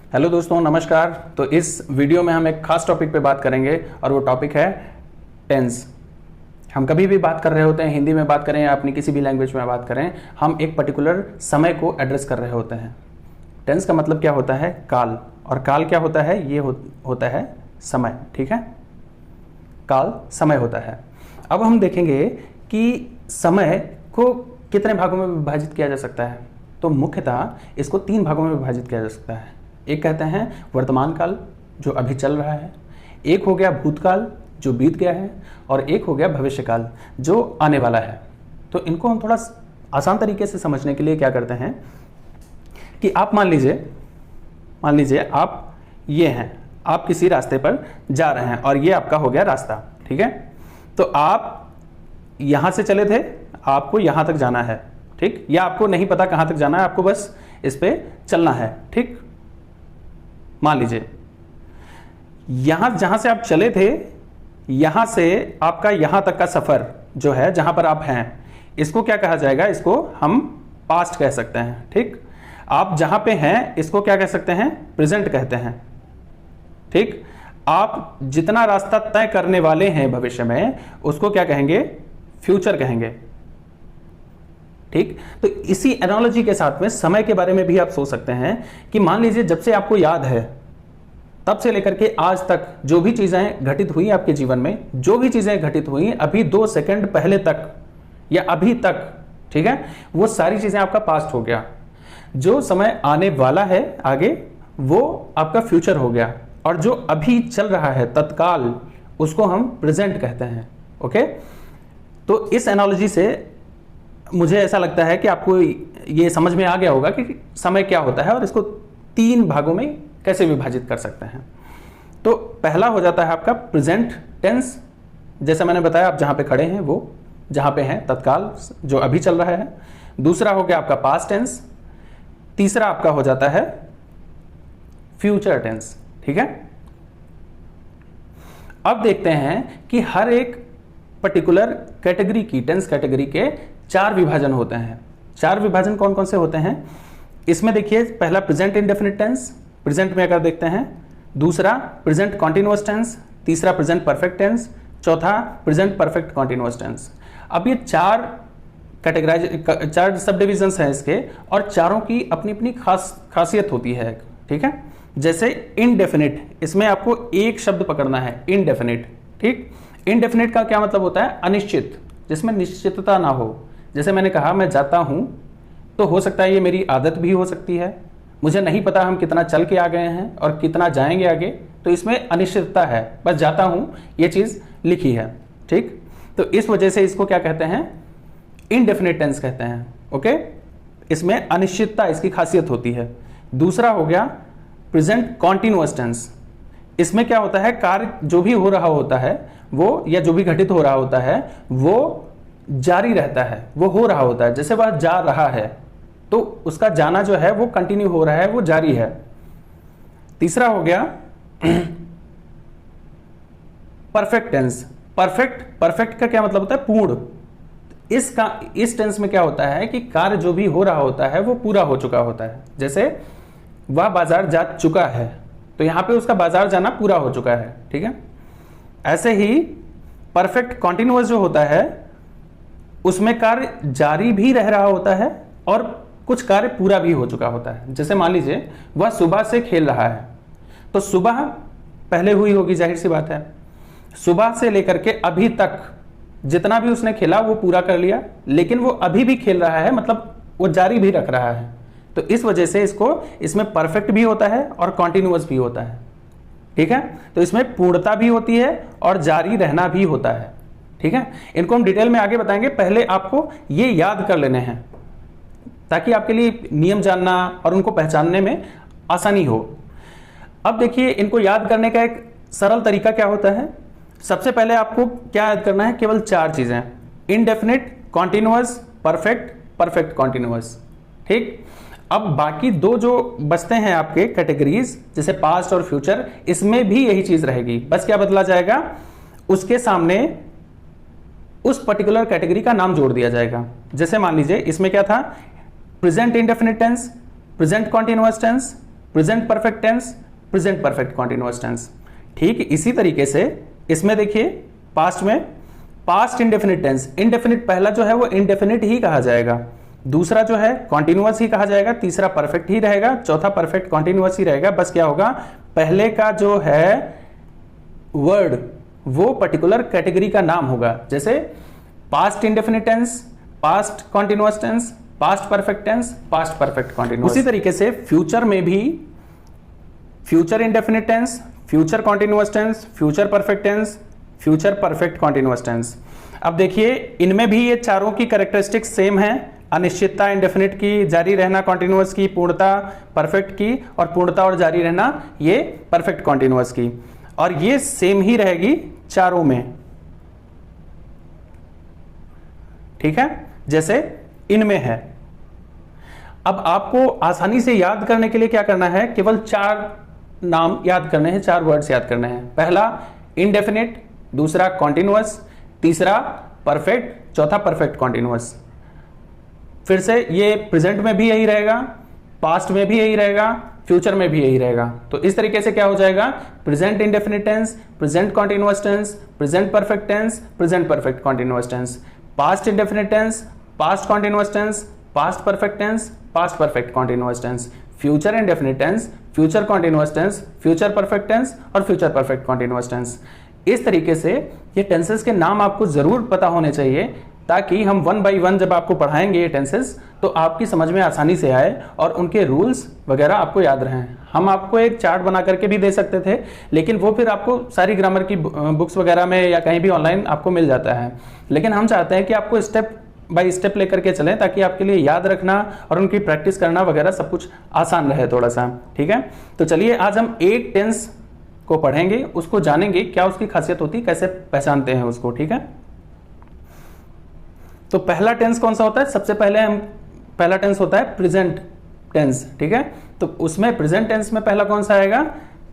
Hello दोस्तों, नमस्कार। तो इस वीडियो में हम एक खास टॉपिक पे बात करेंगे और वो टॉपिक है टेंस। हम कभी भी बात कर रहे होते हैं, हिंदी में बात करें या अपनी किसी भी लैंग्वेज में बात करें, हम एक पर्टिकुलर समय को एड्रेस कर रहे होते हैं। टेंस का मतलब क्या होता है? काल। और काल क्या होता है? ये होता है समय। ठीक है, काल समय होता है। अब हम देखेंगे कि समय को कितने भागों में विभाजित किया जा सकता है। तो मुख्यतः इसको 3 भागों में विभाजित किया जा सकता है। एक कहते हैं वर्तमान काल, जो अभी चल रहा है। एक हो गया भूतकाल, जो बीत गया है। और एक हो गया भविष्यकाल, जो आने वाला है। तो इनको हम थोड़ा आसान तरीके से समझने के लिए क्या करते हैं कि आप मान लीजिए आप ये हैं, आप किसी रास्ते पर जा रहे हैं और ये आपका हो गया रास्ता। ठीक है, तो आप यहां से चले थे, आपको यहां तक जाना है। ठीक, या आपको नहीं पता कहां तक जाना है, आपको बस इस पे चलना है। ठीक, मान लीजिए यहां जहां से आप चले थे, यहां से आपका यहां तक का सफर जो है, जहां पर आप हैं, इसको क्या कहा जाएगा? इसको हम पास्ट कह सकते हैं। ठीक, आप जहां पे हैं इसको क्या कह सकते हैं? प्रेजेंट कहते हैं। ठीक, आप जितना रास्ता तय करने वाले हैं भविष्य में, उसको क्या कहेंगे? फ्यूचर कहेंगे। ठीक, तो इसी एनालॉजी के साथ में समय के बारे में भी आप सोच सकते हैं कि मान लीजिए जब से आपको याद है तब से लेकर के आज तक जो भी चीजें घटित हुई आपके जीवन में, जो भी चीजें घटित हुई अभी 2 सेकंड पहले तक या अभी तक, ठीक है, वो सारी चीजें आपका पास्ट हो गया। जो समय आने वाला है आगे, वो आपका फ्यूचर हो गया। और जो अभी चल रहा है तत्काल, उसको हम प्रेजेंट कहते हैं। ओके, तो इस एनालॉजी से मुझे ऐसा लगता है कि आपको ये समझ में आ गया होगा कि समय क्या होता है और इसको 3 भागों में कैसे विभाजित कर सकते हैं। तो पहला हो जाता है आपका प्रेजेंट टेंस, जैसे मैंने बताया, आप जहां पे खड़े हैं वो जहां पे हैं तत्काल, जो अभी चल रहा है। दूसरा हो गया आपका पास्ट टेंस। तीसरा आपका हो जाता है फ्यूचर टेंस। ठीक है, अब देखते हैं कि हर एक पर्टिकुलर कैटेगरी की, टेंस कैटेगरी के 4 विभाजन होते हैं। 4 विभाजन कौन कौन से होते हैं इसमें? देखिए, पहला प्रेजेंट इंडेफिनिट टेंस, प्रेजेंट में अगर देखते हैं। दूसरा प्रेजेंट कॉन्टिन्यूअस टेंस। तीसरा प्रेजेंट परफेक्ट टेंस। चौथा प्रेजेंट परफेक्ट कॉन्टिन्यूअस टेंस। अब ये 4 सब डिविजन्स हैं इसके, और चारों की अपनी अपनी खासियत होती है। ठीक है, जैसे इनडेफिनिट, इसमें आपको एक शब्द पकड़ना है, इनडेफिनिट। ठीक, इनडेफिनिट का क्या मतलब होता है? अनिश्चित, जिसमें निश्चितता ना हो। जैसे मैंने कहा, मैं जाता हूं, तो हो सकता है ये मेरी आदत भी हो सकती है, मुझे नहीं पता हम कितना चल के आ गए हैं और कितना जाएंगे आगे, तो इसमें अनिश्चितता है। बस जाता हूं, ये चीज लिखी है। ठीक, तो इस वजह से इसको क्या कहते हैं? इनडेफिनिट टेंस कहते हैं। ओके, इसमें अनिश्चितता इसकी खासियत होती है। दूसरा हो गया प्रेजेंट कॉन्टिन्यूअस टेंस। इसमें क्या होता है? कार्य जो भी हो रहा होता है वो, या जो भी घटित हो रहा होता है वो जारी रहता है, वो हो rहा होता है। जैसे वह जा रहा है, तो उसका जाना जो है वो कंटिन्यू हो रहा है, वो जारी है। तीसरा हो गया परफेक्ट टेंस। परफेक्ट का क्या मतलब होता है? पूर्ण। इस टेंस में क्या होता है कि कार्य जो भी हो रहा होता है वो पूरा हो चुका होता है। जैसे वह बाजार जा चुका है, तो यहां पे उसका बाजार जाना पूरा हो चुका है। ठीक है, ऐसे ही परफेक्ट कॉन्टिन्यूअस जो होता है, उसमें कार्य जारी भी रह रहा होता है और कुछ कार्य पूरा भी हो चुका होता है। जैसे मान लीजिए वह सुबह से खेल रहा है, तो सुबह पहले हुई होगी, जाहिर सी बात है। सुबह से लेकर के अभी तक जितना भी उसने खेला वो पूरा कर लिया, लेकिन वो अभी भी खेल रहा है, मतलब वो जारी भी रख रहा है। तो इस वजह से इसमें परफेक्ट भी होता है और कॉन्टिन्यूअस भी होता है। ठीक है, तो इसमें पूर्णता भी होती है और जारी रहना भी होता है। ठीक है, इनको हम डिटेल में आगे बताएंगे। पहले आपको ये याद कर लेने हैं ताकि आपके लिए नियम जानना और उनको पहचानने में आसानी हो। अब देखिए, इनको याद करने का एक सरल तरीका क्या होता है? सबसे पहले आपको क्या याद करना है? केवल 4 चीजें, indefinite, continuous, perfect, perfect continuous. ठीक, अब बाकी 2 जो बचते हैं आपके कैटेगरीज, जैसे पास्ट और फ्यूचर, इसमें भी यही चीज रहेगी। बस क्या बदला जाएगा? उसके सामने उस पर्टिकुलर कैटेगरी का नाम जोड़ दिया जाएगा। जैसे मान लीजिए इसमें क्या था? Present indefinite tense, present continuous tense, present perfect tense, present perfect continuous tense. ठीक इसी तरीके से इसमें देखिए पास्ट में पास्ट इंडेफिनिट टेंस, इंडेफिनिट पहला जो है वो इंडेफिनिट ही कहा जाएगा, दूसरा जो है कॉन्टिन्यूअस ही कहा जाएगा, तीसरा परफेक्ट ही रहेगा, चौथा परफेक्ट कॉन्टिन्यूअस ही रहेगा। बस क्या होगा, पहले का जो है वर्ड वो पर्टिकुलर कैटेगरी का नाम होगा, जैसे past indefinite tense, past continuous tense, past perfect tense, past perfect continuous. उसी तरीके से फ्यूचर में भी future indefinite tense, future continuous tense, future perfect tense, future perfect continuous tense. अब देखिए इनमें भी ये चारों की कैरेक्टरिस्टिक्स सेम है, अनिश्चितता इंडेफिनिट की, जारी रहना कॉन्टिन्यूअस की, पूर्णता परफेक्ट की, और पूर्णता और जारी रहना ये परफेक्ट कॉन्टिन्यूअस की, और ये सेम ही रहेगी चारों में। ठीक है, जैसे इनमें है। अब आपको आसानी से याद करने के लिए क्या करना है, केवल 4 नाम याद करने हैं, 4 वर्ड्स याद करने हैं। पहला इंडेफिनिट, दूसरा कॉन्टिन्यूअस, तीसरा परफेक्ट, चौथा परफेक्ट कॉन्टिन्यूअस। फिर से ये प्रेजेंट में भी यही रहेगा, पास्ट में भी यही रहेगा, फ्यूचर में भी यही रहेगा। तो इस तरीके से क्या हो जाएगा, present indefinite tense, present continuous tense, present perfect tense, present perfect continuous tense, past indefinite tense, past continuous tense, past perfect tense, past perfect continuous tense, future indefinite tense, future continuous tense, future perfect tense और future perfect continuous tense. इस तरीके से ये tenses के नाम आपको जरूर पता होने चाहिए, ताकि हम 1 बाय 1 जब आपको पढ़ाएंगे ये टेंसेस तो आपकी समझ में आसानी से आए और उनके रूल्स वगैरह आपको याद रहें। हम आपको एक चार्ट बना करके भी दे सकते थे, लेकिन वो फिर आपको सारी ग्रामर की बुक्स वगैरह में या कहीं भी ऑनलाइन आपको मिल जाता है। लेकिन हम चाहते हैं कि आपको स्टेप बाय स्टेप लेकर के चलें, ताकि आपके लिए याद रखना और उनकी प्रैक्टिस करना वगैरह सब कुछ आसान रहे थोड़ा सा। ठीक है, तो चलिए आज हम एक टेंस को पढ़ेंगे, उसको जानेंगे क्या उसकी खासियत होती है, कैसे पहचानते हैं उसको। ठीक है, तो पहला टेंस कौन सा होता है, सबसे पहले हम पहला टेंस होता है प्रेजेंट टेंस। ठीक है, तो उसमें प्रेजेंट टेंस में पहला कौन सा आएगा,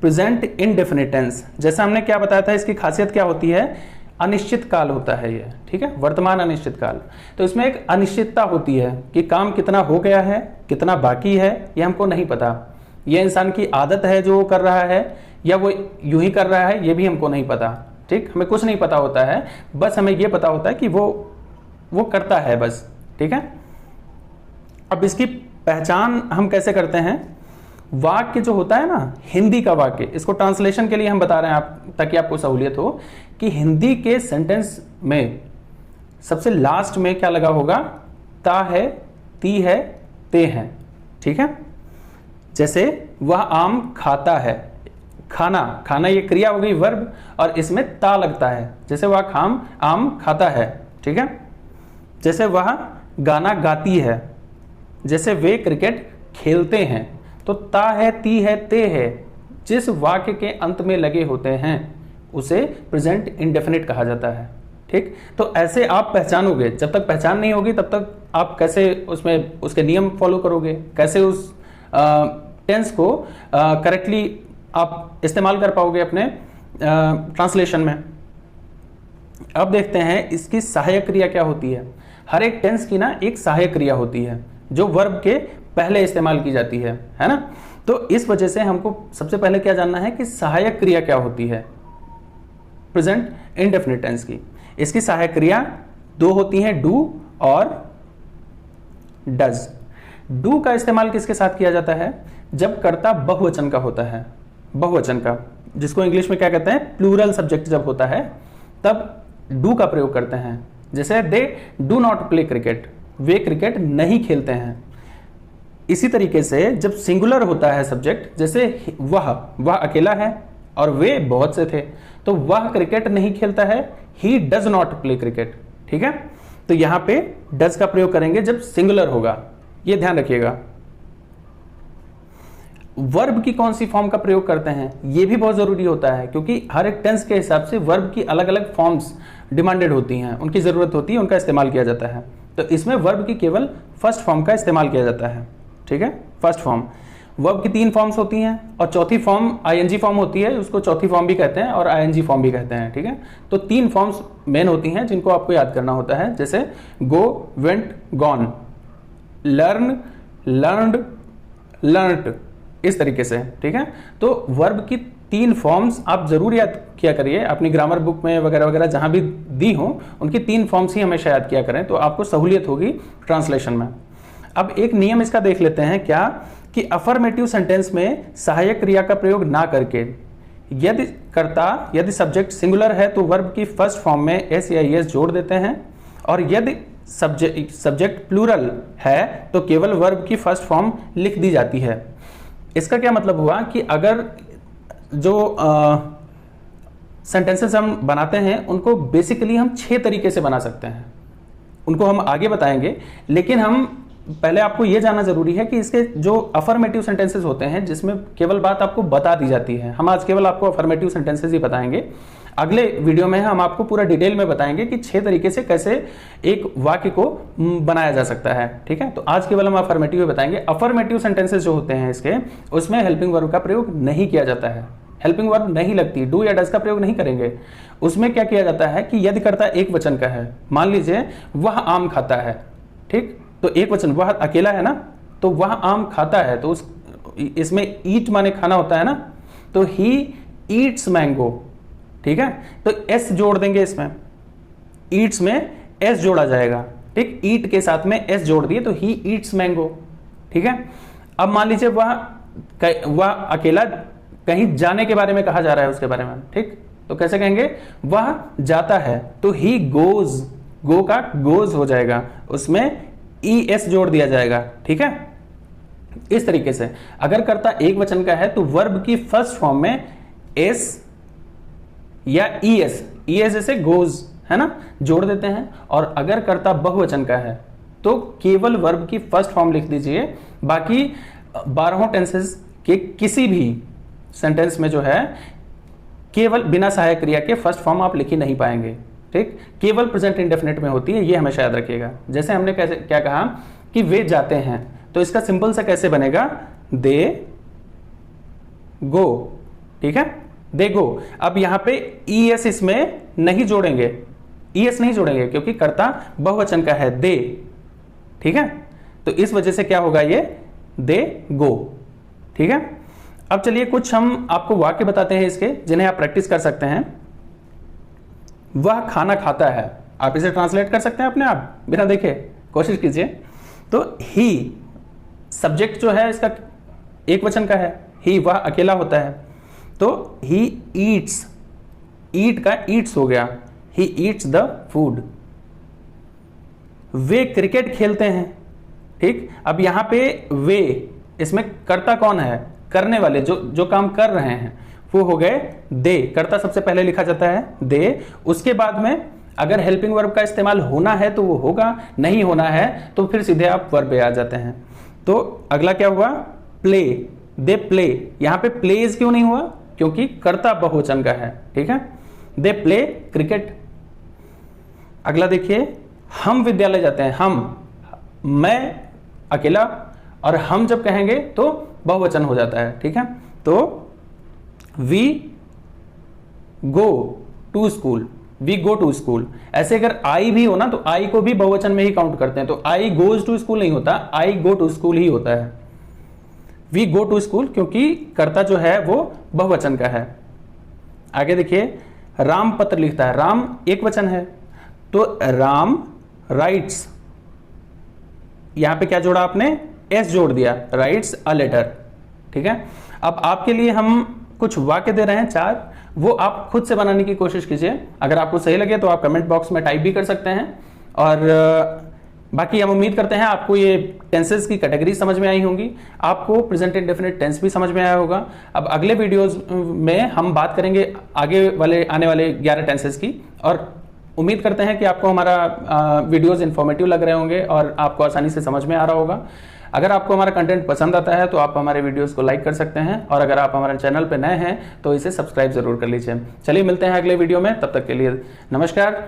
प्रेजेंट इंडेफिनिट टेंस। जैसा हमने क्या बताया था, इसकी खासियत क्या होती है, अनिश्चित काल होता है ये। ठीक है, वर्तमान अनिश्चित काल। तो इसमें एक अनिश्चितता होती है कि काम कितना हो गया है, कितना बाकी है, ये हमको नहीं पता। ये इंसान की आदत है जो वो कर रहा है, या वो यूं ही कर रहा है, ये भी हमको नहीं पता। ठीक, हमें कुछ नहीं पता होता है, बस हमें ये पता होता है कि वो करता है बस। ठीक है, अब इसकी पहचान हम कैसे करते हैं, वाक्य जो होता है ना, हिंदी का वाक्य, इसको ट्रांसलेशन के लिए हम बता रहे हैं ताकि आपको सहूलियत हो, कि हिंदी के सेंटेंस में सबसे लास्ट में क्या लगा होगा, ता है, ती है, ते हैं। ठीक है, जैसे वह आम खाता है, खाना, खाना ये क्रिया हो गई वर्ब, और इसमें ता लगता है, जैसे वह आम खाता है। ठीक है, जैसे वह गाना गाती है, जैसे वे क्रिकेट खेलते हैं। तो ता है, ती है, ते है जिस वाक्य के अंत में लगे होते हैं उसे प्रेजेंट इंडेफिनिट कहा जाता है। ठीक, तो ऐसे आप पहचानोगे, जब तक पहचान नहीं होगी तब तक आप कैसे उसमें उसके नियम फॉलो करोगे, कैसे उस टेंस को करेक्टली आप इस्तेमाल कर पाओगे अपने ट्रांसलेशन में। अब देखते हैं इसकी सहायक क्रिया क्या होती है। हर एक टेंस की ना एक सहायक क्रिया होती है जो वर्ब के पहले इस्तेमाल की जाती है ना। तो इस वजह से हमको सबसे पहले क्या जानना है कि सहायक क्रिया क्या होती है प्रेजेंट इंडेफिनिट टेंस की। इसकी सहायक क्रिया 2 होती हैं, डू और डज। डू का इस्तेमाल किसके साथ किया जाता है, जब कर्ता बहुवचन का होता है, बहुवचन का, जिसको इंग्लिश में क्या कहते हैं, प्लूरल सब्जेक्ट जब होता है तब डू का प्रयोग करते हैं। जैसे they do not play cricket, way cricket नहीं खेलते हैं। इसी तरीके से जब सिंगुलर होता है सब्जेक्ट, जैसे वह अकेला है और वे बहुत से थे, तो वह क्रिकेट नहीं खेलता है, he does not play cricket. ठीक है, तो यहां पे डज का प्रयोग करेंगे जब सिंगुलर होगा, ये ध्यान रखिएगा। वर्ब की कौन सी फॉर्म का प्रयोग करते हैं ये भी बहुत जरूरी होता है, क्योंकि हर एक टेंस के हिसाब से वर्ब की अलग अलग फॉर्म्स डिमांडेड होती हैं, उनकी जरूरत होती है, उनका इस्तेमाल किया जाता है। तो इसमें वर्ब की केवल फर्स्ट फॉर्म का इस्तेमाल किया जाता है। ठीक है, फर्स्ट फॉर्म। वर्ब की 3 फॉर्म्स होती हैं और चौथी फॉर्म आईएनजी फॉर्म होती है, उसको चौथी फॉर्म भी कहते हैं और आईएनजी फॉर्म भी कहते हैं। ठीक है, तो 3 फॉर्म्स मेन होती हैं जिनको आपको याद करना होता है, जैसे go, went, gone, learn, learned, learned, इस तरीके से, ठीक है। तो वर्ब की 3 फॉर्म्स आप जरूर याद किया करिए, अपनी ग्रामर बुक में वगैरह वगैरह जहां भी दी हो उनकी 3 फॉर्म्स ही हमेशा याद किया करें, तो आपको सहूलियत होगी ट्रांसलेशन में। अब एक नियम इसका देख लेते हैं क्या, कि अफर्मेटिव सेंटेंस में सहायक क्रिया का प्रयोग ना करके यदि सब्जेक्ट सिंगुलर है तो वर्ब की फर्स्ट फॉर्म में एस या एस जोड़ देते हैं, और यदि सब्जेक्ट प्लूरल है तो केवल वर्ब की फर्स्ट फॉर्म लिख दी जाती है। इसका क्या मतलब हुआ कि अगर जो सेंटेंसेस हम बनाते हैं उनको बेसिकली हम 6 तरीके से बना सकते हैं, उनको हम आगे बताएंगे, लेकिन हम पहले आपको यह जानना जरूरी है कि इसके जो अफर्मेटिव सेंटेंसेस होते हैं जिसमें केवल बात आपको बता दी जाती है, हम आज केवल आपको अफर्मेटिव सेंटेंसेस ही बताएंगे। अगले वीडियो में हम आपको पूरा डिटेल में बताएंगे कि 6 तरीके से कैसे एक वाक्य को बनाया जा सकता है, ठीक है। तो आज केवल हम अफर्मेटिव ही बताएंगे। अफर्मेटिव सेंटेंसेस जो होते हैं इसके, उसमें हेल्पिंग वर्ब का प्रयोग नहीं किया जाता है, हेल्पिंग वर्ब नहीं लगती, डू या डज का प्रयोग नहीं करेंगे। उसमें क्या किया जाता है कि यदि कर्ता एक वचन का है, मान लीजिए वह आम खाता है, ठीक, तो एक वचन, वह अकेला है ना, तो वह आम खाता है, तो इसमें ईट माने खाना होता है ना, तो ही ईट्स मैंगो, ठीक है। तो एस जोड़ देंगे इसमें, ईट्स में एस जोड़ा जाएगा, ठीक, ईट के साथ में एस जोड़ दिए तो ही ईट्स मैंगो, ठीक है। अब मान लीजिए वह अकेला कहीं जाने के बारे में कहा जा रहा है, उसके बारे में, ठीक, तो कैसे कहेंगे, वह जाता है, तो ही गोज, गो का गोज हो जाएगा, उसमें ई एस जोड़ दिया जाएगा, ठीक है। इस तरीके से अगर कर्ता एक वचन का है तो वर्ब की फर्स्ट फॉर्म में एस या ई एस जैसे गोज है ना, जोड़ देते हैं, और अगर कर्ता बहुवचन का है तो केवल वर्ब की फर्स्ट फॉर्म लिख दीजिए। बाकी 12 टेंसेस के किसी भी सेंटेंस में जो है केवल बिना सहायक क्रिया के फर्स्ट फॉर्म आप लिख ही नहीं पाएंगे, ठीक, केवल प्रेजेंट इंडेफिनिट में होती है, ये हमेशा याद रखिएगा। जैसे हमने कैसे क्या कहा कि वे जाते हैं, तो इसका सिंपल सा कैसे बनेगा, दे गो, ठीक है, दे गो। अब यहां पे ई एस इसमें नहीं जोड़ेंगे, ई एस नहीं जोड़ेंगे क्योंकि कर्ता बहुवचन का है, दे, ठीक है। तो इस वजह से क्या होगा, ये दे गो, ठीक है। अब चलिए कुछ हम आपको वाक्य बताते हैं इसके, जिन्हें आप प्रैक्टिस कर सकते हैं। वह खाना खाता है, आप इसे ट्रांसलेट कर सकते हैं अपने आप बिना देखे, कोशिश कीजिए। तो ही सब्जेक्ट जो है इसका एक वचन का है, ही, वह अकेला होता है, तो ही ईट्स, ईट का ईट्स हो गया, he eats the food. Way cricket खेलते हैं, ठीक। अब यहां पे वे, इसमें कर्ता कौन है, करने वाले, जो काम कर रहे हैं वो हो गए दे, कर्ता सबसे पहले लिखा जाता है दे, उसके बाद में अगर हेल्पिंग वर्ब का इस्तेमाल होना है तो वो होगा, नहीं होना है तो फिर सीधे आप वर्ब पे आ जाते हैं। तो अगला क्या हुआ, प्ले, दे प्ले, यहां पे प्लेज क्यों नहीं हुआ, क्योंकि कर्ता बहुवचन का है, ठीक है, दे प्ले क्रिकेट। अगला देखिए, हम विद्यालय जाते हैं, हम, मैं अकेला, और हम जब कहेंगे तो बहुवचन हो जाता है, ठीक है। तो we go to school, we go to school. ऐसे अगर आई भी हो ना तो आई को भी बहुवचन में ही काउंट करते हैं, तो आई गोज टू स्कूल नहीं होता, आई गो टू स्कूल ही होता है। वी गो टू स्कूल क्योंकि कर्ता जो है वो बहुवचन का है। आगे देखिए, राम पत्र लिखता है, राम एक वचन है, तो राम राइट्स, यहां पे क्या जोड़ा आपने, एस जोड़ दिया, राइट्स अ लेटर, ठीक है। अब आपके लिए हम कुछ वाक्य दे रहे हैं 4, वो आप खुद से बनाने की कोशिश कीजिए। अगर आपको सही लगे तो आप कमेंट बॉक्स में टाइप भी कर सकते हैं, और बाकी हम उम्मीद करते हैं आपको ये टेंसेस की कैटेगरी समझ में आई होंगी, आपको प्रेजेंट इंडेफिनिट टेंस भी समझ में आया होगा। अब अगले वीडियोस में हम बात करेंगे आगे वाले आने वाले 11 टेंसेस की, और उम्मीद करते हैं कि आपको हमारा वीडियोस इंफॉर्मेटिव लग रहे होंगे और आपको आसानी से समझ में आ रहा होगा। अगर आपको हमारा कंटेंट पसंद आता है तो आप हमारे वीडियोस को लाइक कर सकते हैं, और अगर आप हमारे चैनल पर नए हैं तो इसे सब्सक्राइब जरूर कर लीजिए। चलिए मिलते हैं अगले वीडियो में, तब तक के लिए नमस्कार।